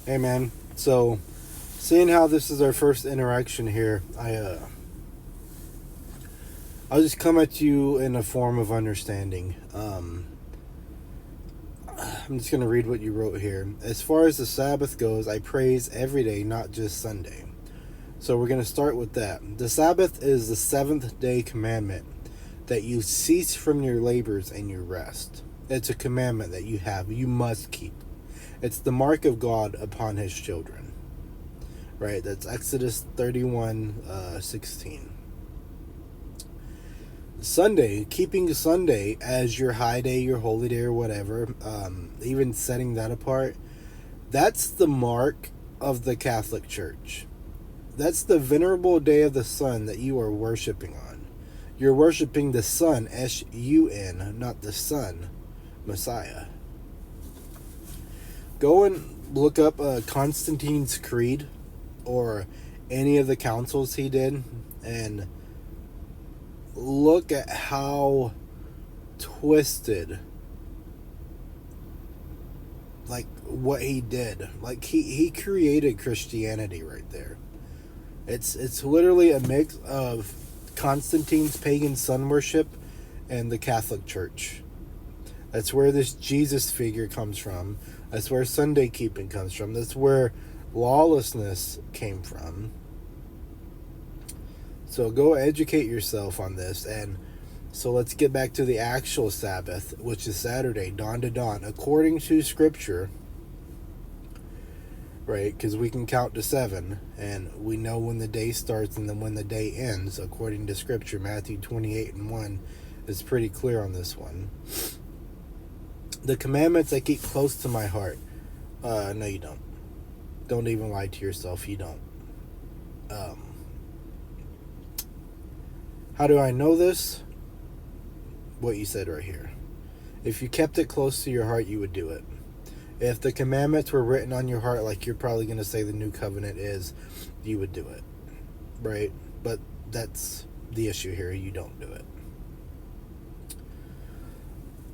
Hey man, so seeing how this is our first interaction here, I'll just come at you in a form of understanding. I'm just gonna read what you wrote here. As far as the Sabbath goes, I praise every day, not just Sunday. So we're gonna start with that. The Sabbath is the seventh day commandment that you cease from your labors and you rest. It's a commandment that you must keep. It's the mark of God upon His children. Right, that's Exodus 31, 16. Sunday, keeping Sunday as your high day, your holy day, or whatever, even setting that apart, that's the mark of the Catholic Church. That's the venerable day of the sun that you are worshiping on. You're worshiping the Son, S-U-N, not the Son, Messiah. Go and look up Constantine's Creed or any of the councils he did and look at how twisted like what he did. Like he created Christianity right there. It's literally a mix of Constantine's pagan sun worship and the Catholic Church. That's where this Jesus figure comes from. That's where Sunday keeping comes from. That's where lawlessness came from. So go educate yourself on this. And so let's get back to the actual Sabbath, which is Saturday, dawn to dawn, according to Scripture, right? Because we can count to 7, and we know when the day starts and then when the day ends, according to Scripture. Matthew 28 and 1 is pretty clear on this one. The commandments I keep close to my heart. No, you don't. Don't even lie to yourself. You don't. How do I know this? What you said right here. If you kept it close to your heart, you would do it. If the commandments were written on your heart, like you're probably going to say the new covenant is, you would do it. Right? But that's the issue here. You don't do it.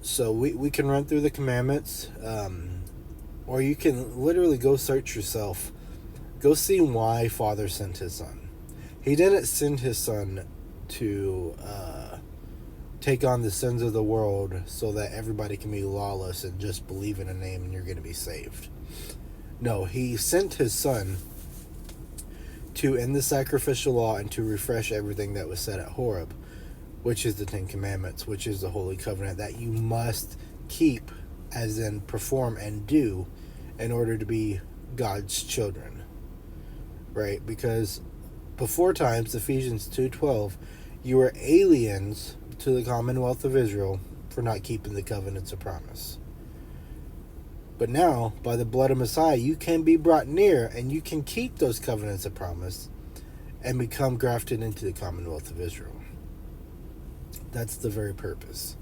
So we can run through the commandments, or you can literally go search yourself. Go see why Father sent His Son. He didn't send His Son to take on the sins of the world so that everybody can be lawless and just believe in a name and you're going to be saved. No, He sent His Son to end the sacrificial law and to refresh everything that was said at Horeb, which is the Ten Commandments, which is the Holy Covenant that you must keep, as in perform and do, in order to be God's children. Right? Because before times, Ephesians 2:12, you were aliens to the commonwealth of Israel for not keeping the covenants of promise. But now, by the blood of Messiah, you can be brought near and you can keep those covenants of promise and become grafted into the commonwealth of Israel. That's the very purpose.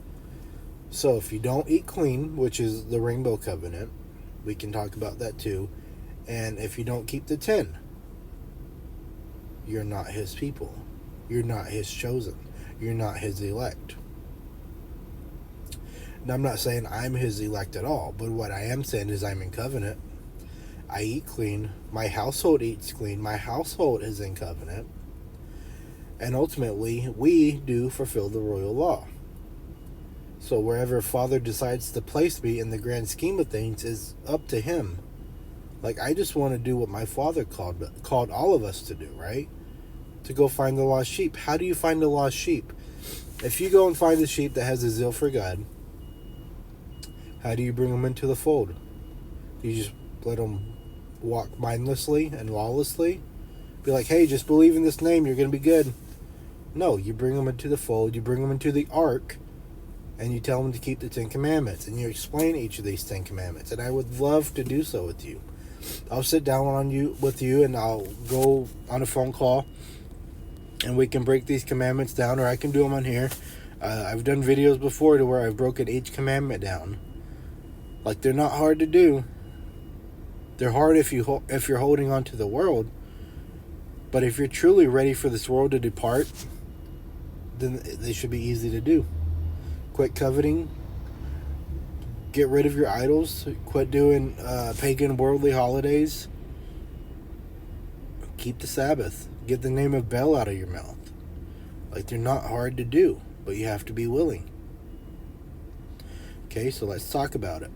So if you don't eat clean, which is the rainbow covenant, we can talk about that too. And if you don't keep the 10, you're not His people. You're not His chosen. You're not His elect. Now, I'm not saying I'm His elect at all, but what I am saying is I'm in covenant. I eat clean. My household eats clean. My household is in covenant. And ultimately, we do fulfill the royal law. So wherever Father decides to place me in the grand scheme of things is up to Him. Like, I just want to do what my Father called all of us to do, right? To go find the lost sheep. How do you find the lost sheep? If you go and find a sheep that has a zeal for God, how do you bring them into the fold? Do you just let them walk mindlessly and lawlessly? Be like, hey, just believe in this name, you're going to be good. No, you bring them into the fold, you bring them into the ark, and you tell them to keep the 10 Commandments, and you explain each of these 10 Commandments. And I would love to do so with you. I'll sit down with you, and I'll go on a phone call, and we can break these commandments down, or I can do them on here. I've done videos before to where I've broken each commandment down. Like, they're not hard to do. They're hard if you're holding on to the world. But if you're truly ready for this world to depart, then they should be easy to do. Quit coveting. get rid of your idols. Quit doing pagan worldly holidays. Keep the Sabbath. Get the name of Baal out of your mouth. Like, they're not hard to do, but you have to be willing. Okay, so let's talk about it.